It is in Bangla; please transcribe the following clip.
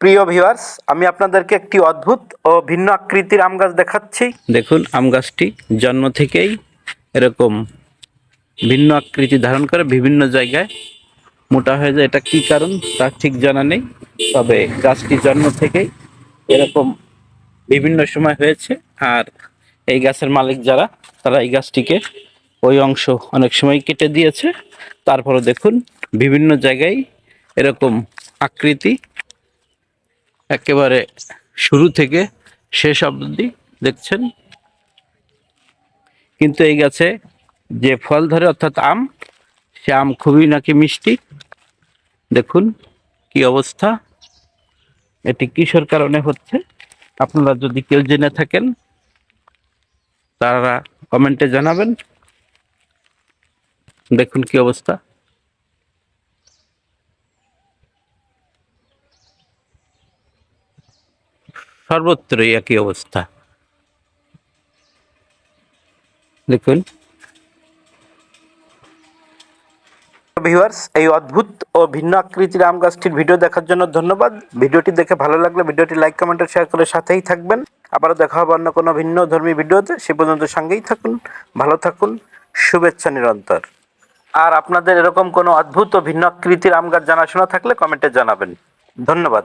প্রিয় ভিউয়ার্স, আমি আপনাদেরকে একটি অদ্ভুত ও ভিন্ন আকৃতির আম গাছ দেখাচ্ছি। দেখুন, আম গাছটি জন্ম থেকেই এরকম ভিন্ন আকৃতি ধারণ করে বিভিন্ন জায়গায় মোটা হয়ে যায়। এটা কি কারণ তা ঠিক জানা নেই, তবে গাছটি জন্ম থেকেই এরকম বিভিন্ন সময় হয়েছে। আর এই গাছের মালিক যারা, তারা এই গাছটিকে ওই অংশ অনেক সময় কেটে দিয়েছে। তারপরে দেখুন, বিভিন্ন জায়গায় এরকম আকৃতি একেবারে শুরু থেকে শেষ অবধি দেখছেন। কিন্তু এই গাছে যে ফল ধরে অর্থাৎ আম, সে আম খুবই নাকি মিষ্টি। দেখুন কি অবস্থা, এটি কিসের কারণে হচ্ছে আপনারা যদি কেউ জেনে থাকেন তারা কমেন্টে জানাবেন। দেখুন কি অবস্থা। সর্বত্রই একই অবস্থা। দেখুন ভিউয়ার্স, এই অদ্ভুত ও ভিন্ন আকৃতির আম গাছটির ভিডিও দেখার জন্য ধন্যবাদ। ভিডিওটি দেখে ভালো লাগলে ভিডিওটি লাইক, কমেন্ট ও শেয়ার করে সাথেই থাকবেন। আবারও দেখা হবে অন্য কোনো ভিন্ন ধর্মী ভিডিওতে। সে পর্যন্ত সঙ্গেই থাকুন, ভালো থাকুন, শুভেচ্ছা নিরন্তর। আর আপনাদের এরকম কোনো অদ্ভুত ও ভিন্ন আকৃতির আম গাছ জানাশোনা থাকলে কমেন্টে জানাবেন। ধন্যবাদ।